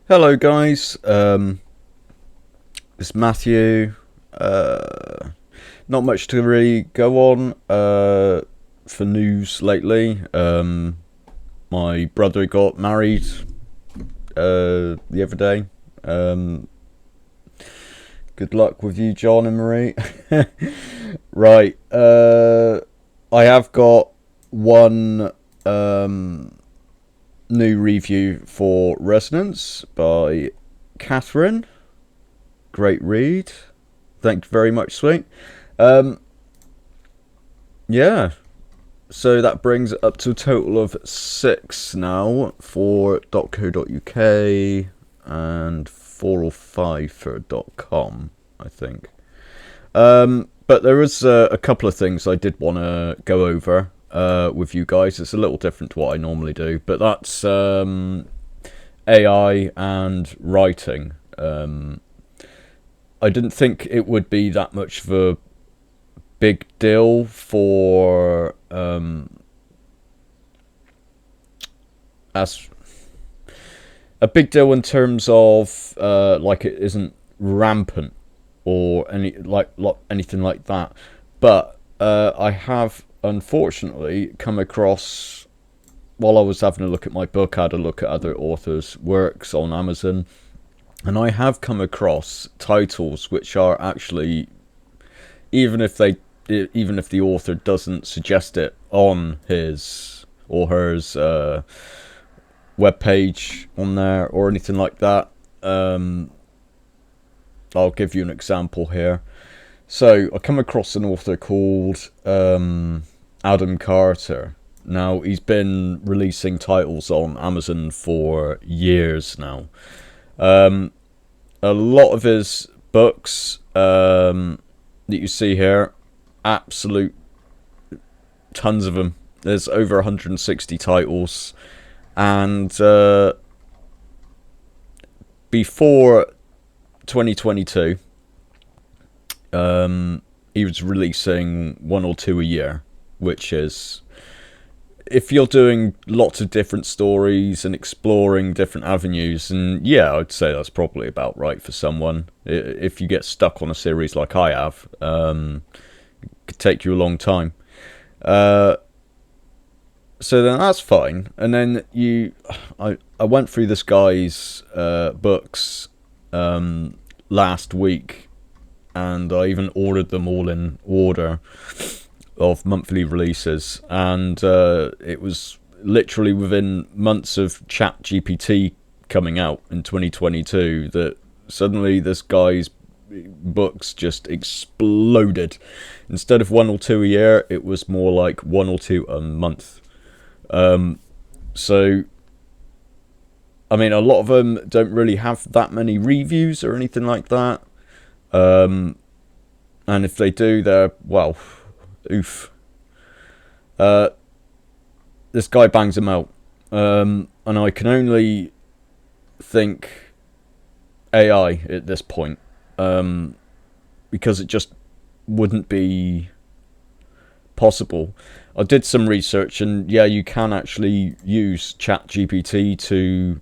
Hello, guys. It's Matthew. Not much to really go on for news lately. My brother got married the other day. Um, Good luck with you, John and Marie. Right. I have got one new review for Resonance by Catherine. Great read. Thank you very much, sweet. Um, yeah. So that brings it up to a total of 6 now for .co.uk and 4 or 5 for .com, I think. But there was a couple of things I did want to go over with you guys. It's a little different to what I normally do, but that's AI and writing. I didn't think it would be that much of a big deal for as a big deal in terms of like it isn't rampant or anything like that. But I have unfortunately come across, while I was having a look at my book, I had a look at other authors' works on Amazon, and I have come across titles which are actually, even if they even if the author doesn't suggest it on his or hers web page on there or anything like that. I'll give you an example here. So I come across an author called Adam Carter. Now, he's been releasing titles on Amazon for years now. A lot of his books that you see here, absolute tons of them. There's over 160 titles. And before 2022, he was releasing one or two a year, which is, if you're doing lots of different stories and exploring different avenues, and yeah, I'd say that's probably about right for someone. If you get stuck on a series like I have, it could take you a long time. So then that's fine. And then I went through this guy's books last week, and I even ordered them all in order of monthly releases, and it was literally within months of ChatGPT coming out in 2022 that suddenly this guy's books just exploded. Instead of one or two a year, it was more like one or two a month. So, I mean, a lot of them don't really have that many reviews or anything like that. And if they do, they're, well, oof. This guy bangs them out. And I can only think AI at this point. Because it just wouldn't be possible. I did some research, and yeah, you can actually use ChatGPT to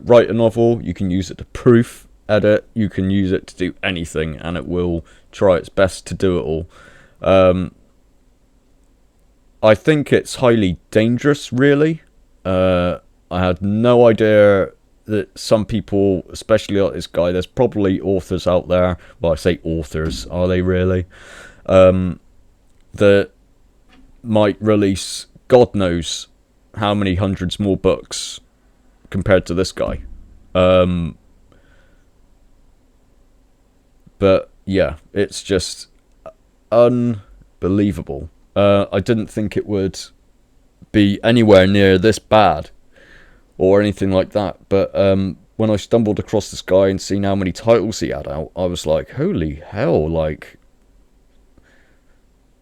write a novel. You can use it to proof edit. You can use it to do anything, and it will try its best to do it all. I think it's highly dangerous, really. I had no idea that some people, especially like this guy, there's probably authors out there. Well, I say authors, are they really? That might release God knows how many hundreds more books compared to this guy. But yeah, it's just unbelievable. I didn't think it would be anywhere near this bad or anything like that. But when I stumbled across this guy and seen how many titles he had out, I was like, holy hell, like,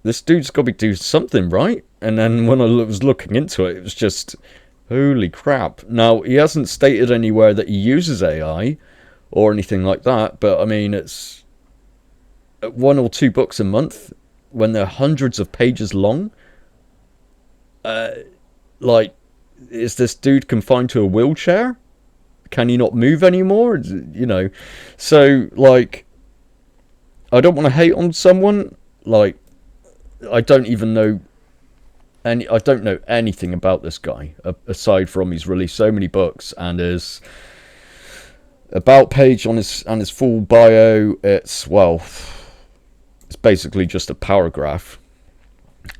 this dude's got to be doing something right. And then when I was looking into it, it was just, holy crap. Now, he hasn't stated anywhere that he uses AI or anything like that, but I mean, it's one or two books a month when they're hundreds of pages long. Like, is this dude confined to a wheelchair? Can he not move anymore? You know, so like, I don't want to hate on someone. Like, I don't even know I don't know anything about this guy aside from he's released so many books, and his about page on his full bio, it's basically just a paragraph.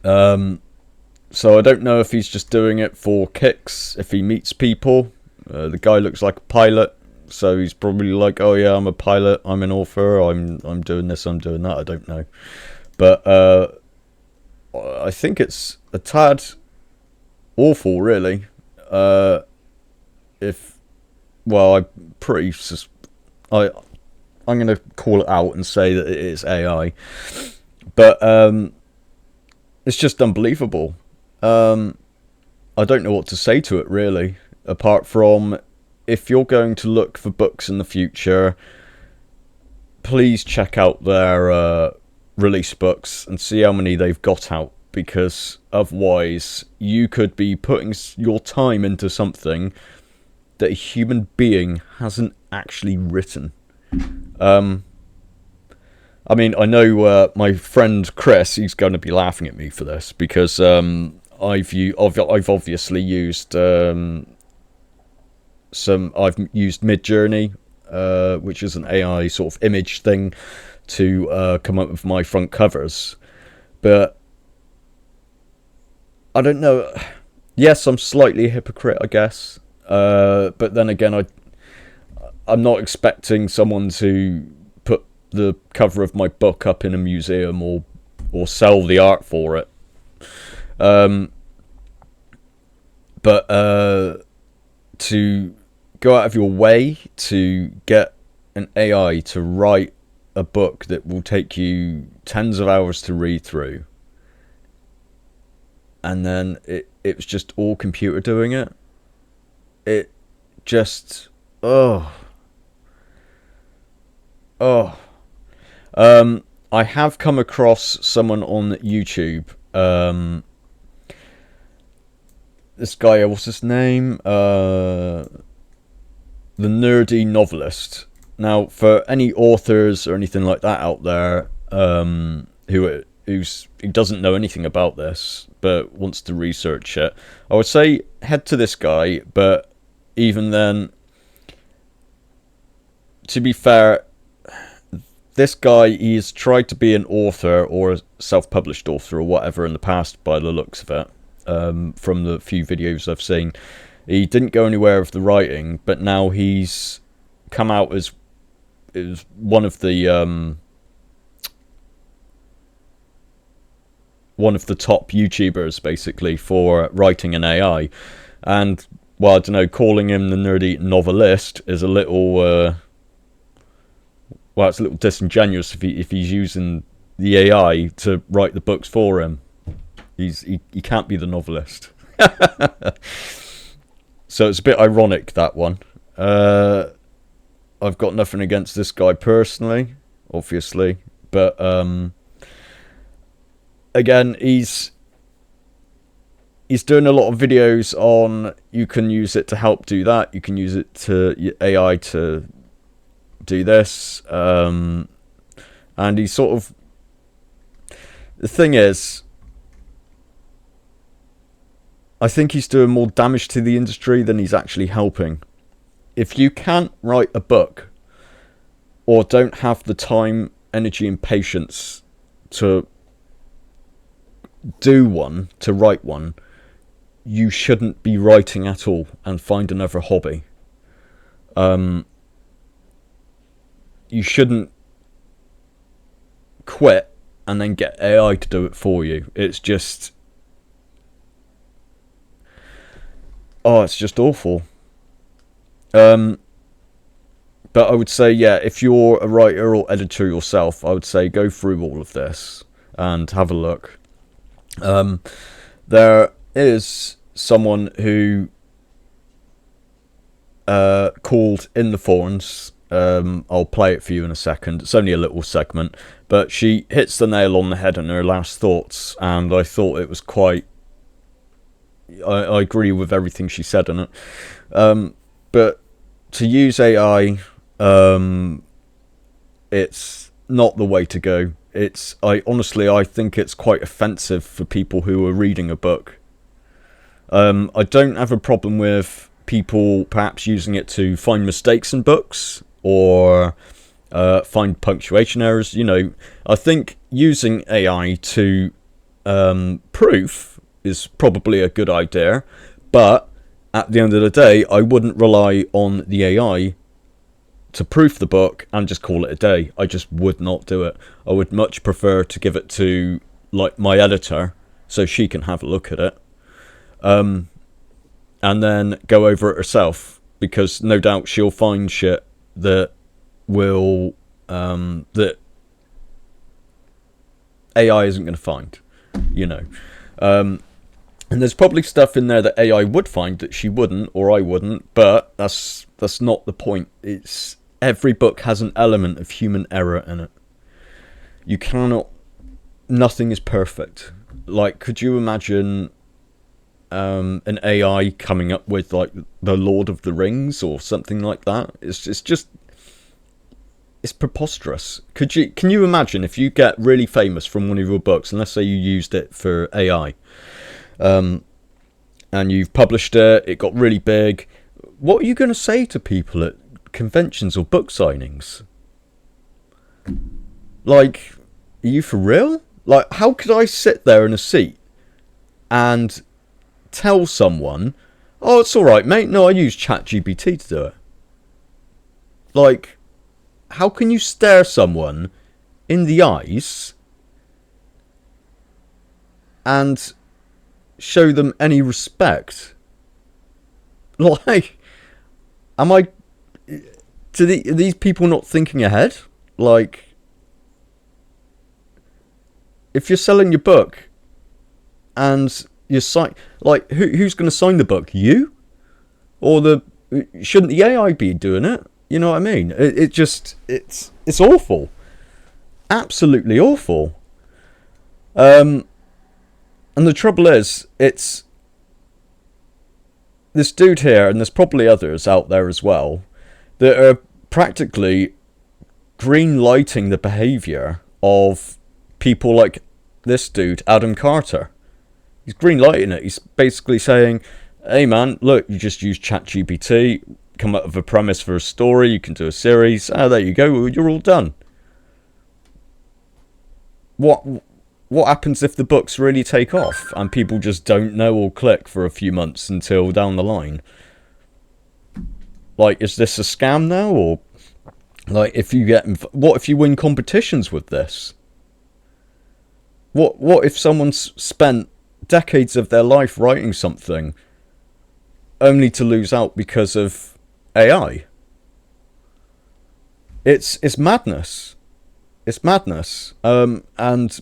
So I don't know if he's just doing it for kicks, if he meets people. The guy looks like a pilot, so he's probably like, oh yeah, I'm a pilot, I'm an author, I'm doing this, I'm doing that. I don't know, but I think it's a tad awful, really. I'm pretty. I'm going to call it out and say that it is AI, but it's just unbelievable. I don't know what to say to it, really, apart from, if you're going to look for books in the future, please check out their release books and see how many they've got out, because otherwise you could be putting your time into something that a human being hasn't actually written. I mean, I know my friend Chris, he's going to be laughing at me for this, because I've obviously used I've used Midjourney, which is an AI sort of image thing, to come up with my front covers. But I don't know. Yes, I'm slightly a hypocrite, I guess. But then again, I'm not expecting someone to put the cover of my book up in a museum or sell the art for it. But to go out of your way to get an AI to write a book that will take you tens of hours to read through, and then it was just all computer doing it. It just I have come across someone on YouTube. This guy, what's his name? The Nerdy Novelist. Now, for any authors or anything like that out there, who doesn't know anything about this but wants to research it, I would say head to this guy. But even then, to be fair, this guy, he's tried to be an author or a self-published author or whatever in the past, by the looks of it. From the few videos I've seen, he didn't go anywhere with the writing, but now he's come out as one of the top YouTubers, basically, for writing an AI. And, well, I don't know, calling him the Nerdy Novelist is a little it's a little disingenuous if he's using the AI to write the books for him. He can't be the novelist. So it's a bit ironic, that one. I've got nothing against this guy personally, obviously, but again, he's doing a lot of videos on, you can use it to help do that, you can use it to AI to do this, and he's sort of, the thing is, I think he's doing more damage to the industry than he's actually helping. If you can't write a book, or don't have the time, energy and patience to do one, to write one, you shouldn't be writing at all, and find another hobby. You shouldn't quit and then get AI to do it for you. It's just... it's just awful. But I would say, yeah, if you're a writer or editor yourself, I would say go through all of this and have a look. There is someone who called In the Thorns. I'll play it for you in a second. It's only a little segment, but she hits the nail on the head in her last thoughts, and I thought it was quite... I agree with everything she said in it. But to use AI, it's not the way to go. I think it's quite offensive for people who are reading a book. I don't have a problem with people perhaps using it to find mistakes in books or find punctuation errors. I think using AI to proof is probably a good idea, but at the end of the day, I wouldn't rely on the AI to proof the book and just call it a day. I just would not do it. I would much prefer to give it to like my editor so she can have a look at it, and then go over it herself, because no doubt she'll find shit that will that AI isn't going to find, you know. And there's probably stuff in there that AI would find that she wouldn't, or I wouldn't, but that's not the point. It's every book has an element of human error in it. You cannot. Nothing is perfect. Like, could you imagine an AI coming up with like the Lord of the Rings or something like that? It's preposterous. Can you imagine if you get really famous from one of your books, and let's say you used it for AI, and you've published it, it got really big. What are you going to say to people at conventions or book signings? Like, are you for real? Like, how could I sit there in a seat and tell someone, oh, it's alright, mate, no, I use ChatGPT to do it? Like, how can you stare someone in the eyes and show them any respect? Like, are these people not thinking ahead? Like, if you're selling your book and you're like, who's going to sign the book? You? Or shouldn't the AI be doing it? You know what I mean? It's awful. Absolutely awful. And the trouble is, it's this dude here, and there's probably others out there as well, that are practically green lighting the behaviour of people like this dude, Adam Carter. He's green lighting it. He's basically saying, hey man, look, you just use ChatGPT, come up with a premise for a story, you can do a series, there you go, you're all done. What happens if the books really take off and people just don't know or click for a few months until down the line? Like, is this a scam now? Or like, what if you win competitions with this? What if someone's spent decades of their life writing something only to lose out because of AI? It's madness. It's madness. And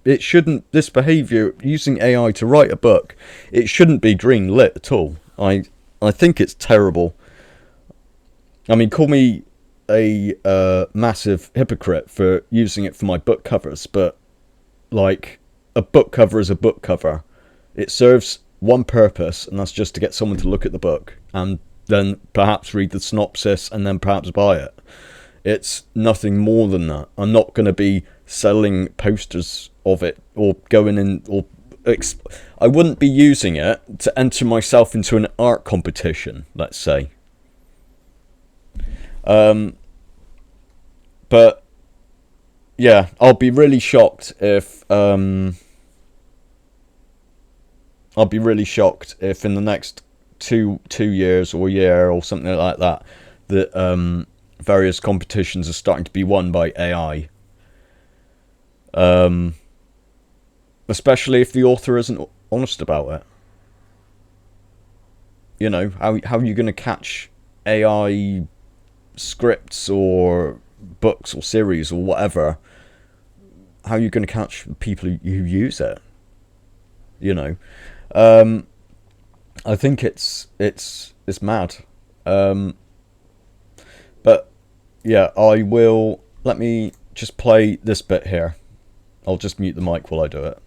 it shouldn't. This behaviour, using AI to write a book, it shouldn't be green lit at all. I think it's terrible. I mean, call me a massive hypocrite for using it for my book covers, but like, a book cover is a book cover. It serves one purpose, and that's just to get someone to look at the book and then perhaps read the synopsis and then perhaps buy it. It's nothing more than that. I'm not going to be selling posters of it or going in or I wouldn't be using it to enter myself into an art competition, let's say. But yeah, I'll be really shocked if in the next two years or a year or something like that, that various competitions are starting to be won by AI. Especially if the author isn't honest about it. You know, how are you going to catch AI scripts or books or series or whatever? How are you going to catch people who use it? You know, I think it's mad. But yeah, let me just play this bit here. I'll just mute the mic while I do it.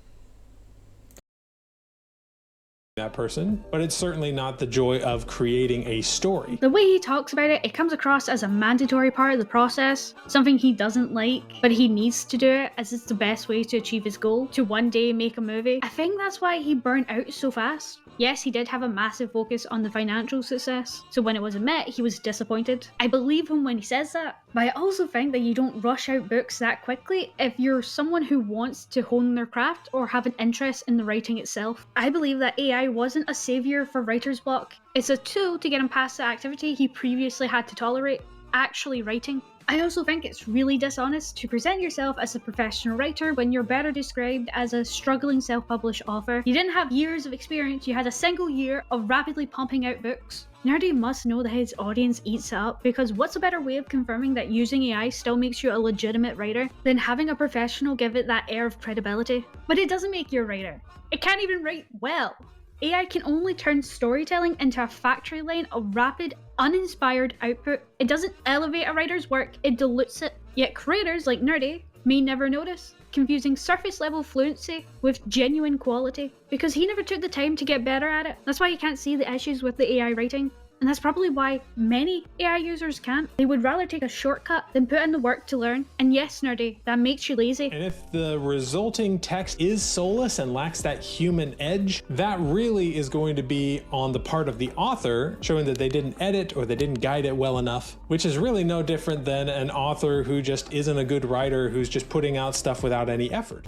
that person, but it's certainly not the joy of creating a story. The way he talks about it, it comes across as a mandatory part of the process, something he doesn't like, but he needs to do it as it's the best way to achieve his goal, to one day make a movie. I think that's why he burnt out so fast. Yes, he did have a massive focus on the financial success, so when it wasn't met, he was disappointed. I believe him when he says that, but I also think that you don't rush out books that quickly if you're someone who wants to hone their craft or have an interest in the writing itself. I believe that AI wasn't a savior for writer's block. It's a tool to get him past the activity he previously had to tolerate, actually writing. I also think it's really dishonest to present yourself as a professional writer when you're better described as a struggling self-published author. You didn't have years of experience, you had a single year of rapidly pumping out books. Nerdy must know that his audience eats it up, because what's a better way of confirming that using AI still makes you a legitimate writer than having a professional give it that air of credibility? But it doesn't make you a writer. It can't even write well. AI can only turn storytelling into a factory line of rapid, uninspired output. It doesn't elevate a writer's work, it dilutes it. Yet creators like Nerdy may never notice, confusing surface level fluency with genuine quality, because he never took the time to get better at it. That's why you can't see the issues with the AI writing. And that's probably why many AI users can't. They would rather take a shortcut than put in the work to learn. And yes, Nerdy, that makes you lazy. And if the resulting text is soulless and lacks that human edge, that really is going to be on the part of the author, showing that they didn't edit or they didn't guide it well enough, which is really no different than an author who just isn't a good writer, who's just putting out stuff without any effort.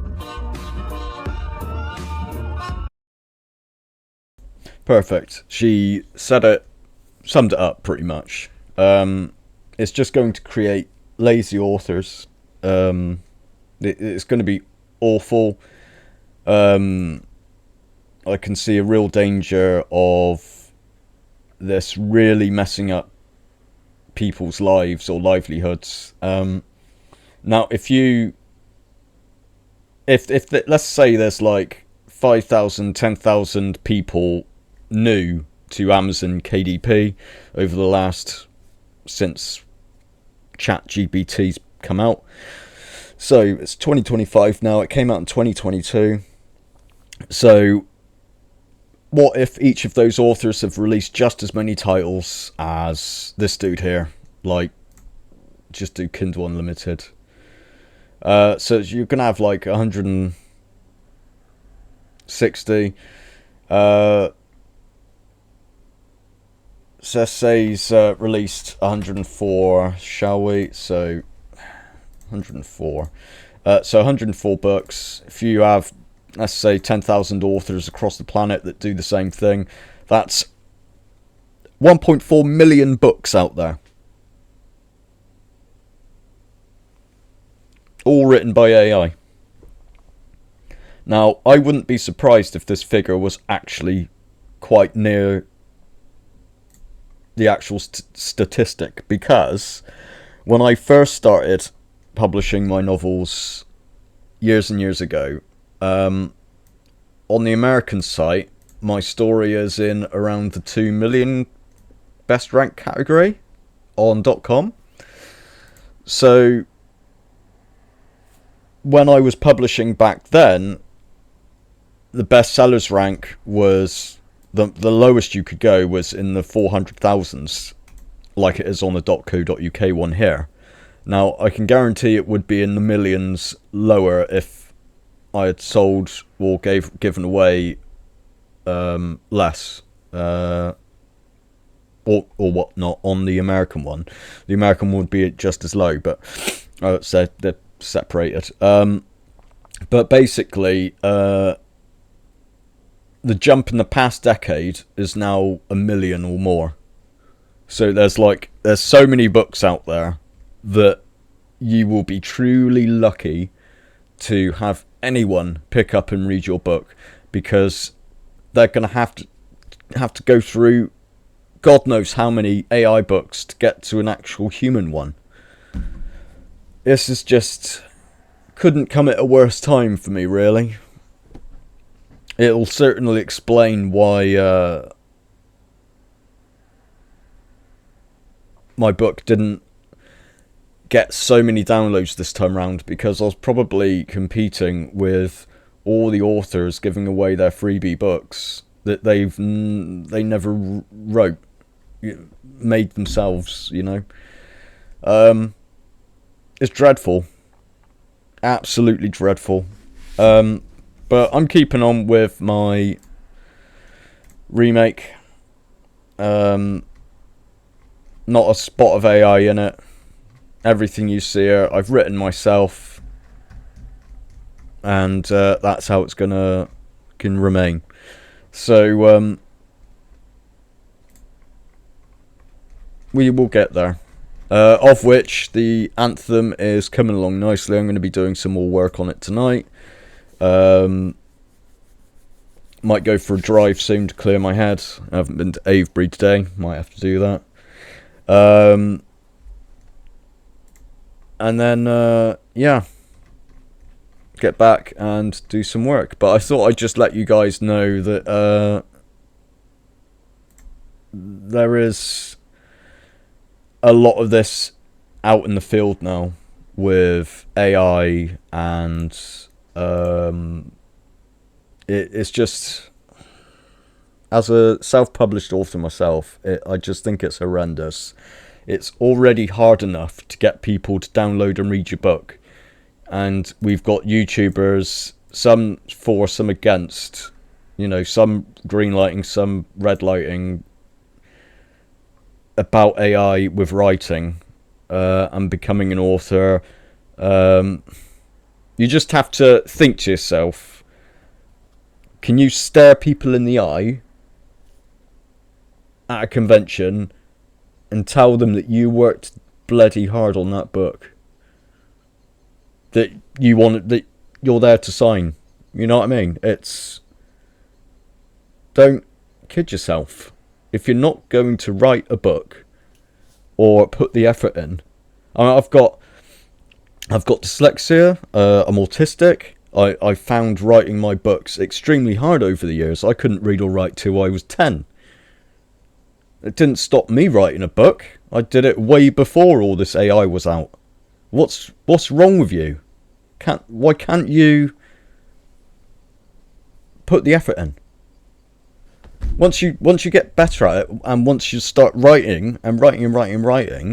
Perfect. She summed it up pretty much. It's just going to create lazy authors. It's going to be awful. I can see a real danger of this really messing up people's lives or livelihoods. Now, if let's say there's like 5,000, 10,000 people new to Amazon KDP over the last, since ChatGPT's come out. So it's 2025 now, it came out in 2022. So what if each of those authors have released just as many titles as this dude here? Like, just do Kindle Unlimited. So you're gonna have like 160. Sesay's released 104, shall we? So 104. So 104 books. If you have, let's say, 10,000 authors across the planet that do the same thing, that's 1.4 million books out there. All written by AI. Now, I wouldn't be surprised if this figure was actually quite near the actual statistic, because when I first started publishing my novels years and years ago, on the American site, my story is in around the 2 million best ranked category on .com. So when I was publishing back then, the bestsellers rank was the lowest you could go was in the 400,000s, like it is on the .co.uk one here. Now, I can guarantee it would be in the millions lower if I had sold or given away less or whatnot on the American one. The American one would be just as low, but so they're separated. But basically, the jump in the past decade is now 1 million or more. So there's so many books out there that you will be truly lucky to have anyone pick up and read your book, because they're going to have to go through God knows how many AI books to get to an actual human one. This is just couldn't come at a worse time for me, really. It'll certainly explain why my book didn't get so many downloads this time round, because I was probably competing with all the authors giving away their freebie books that they never wrote, made themselves, you know. It's dreadful, absolutely dreadful. But I'm keeping on with my remake. Not a spot of AI in it. Everything you see here, I've written myself, and that's how it's can remain. So we will get there. Of which the Anthem is coming along nicely. I'm going to be doing some more work on it tonight. Might go for a drive soon to clear my head. I haven't been to Avebury today. Might have to do that. And then, yeah, get back and do some work. But I thought I'd just let you guys know that there is a lot of this out in the field now with AI, and it's just, as a self-published author myself, I just think it's horrendous. It's already hard enough to get people to download and read your book, and we've got YouTubers, some for, some against, you know, some green lighting, some red lighting, about AI with writing and becoming an author. You just have to think to yourself, can you stare people in the eye at a convention and tell them that you worked bloody hard on that book, that that you're there to sign? You know what I mean? Don't kid yourself. If you're not going to write a book or put the effort in, I've got dyslexia. I'm autistic. I found writing my books extremely hard over the years. I couldn't read or write till I was 10. It didn't stop me writing a book. I did it way before all this AI was out. What's wrong with you? Why can't you put the effort in? Once you get better at it, and once you start writing,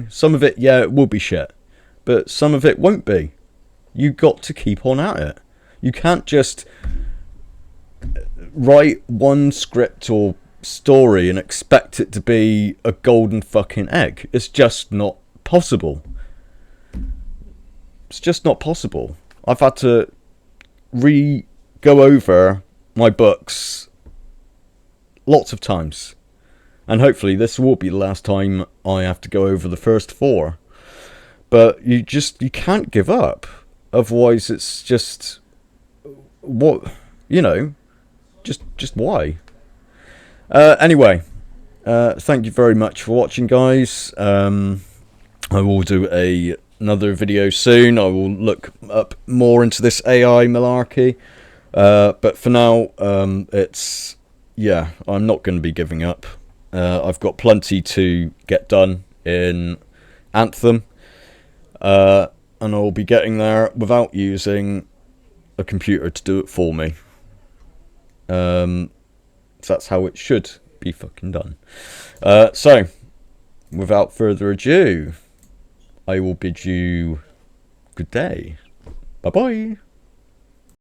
some of it, yeah, it will be shit, but some of it won't be. You got to keep on at it. You can't just write one script or story and expect it to be a golden fucking egg. It's just not possible. It's just not possible. I've had to go over my books lots of times, and hopefully this will be the last time I have to go over the first 4. But you can't give up, otherwise it's just, what, you know, just why? Anyway, thank you very much for watching, guys. I will do another video soon. I will look up more into this AI malarkey, but for now, yeah, I'm not going to be giving up. I've got plenty to get done in Anthem, and I'll be getting there without using a computer to do it for me. That's how it should be fucking done. So, without further ado, I will bid you good day. Bye-bye.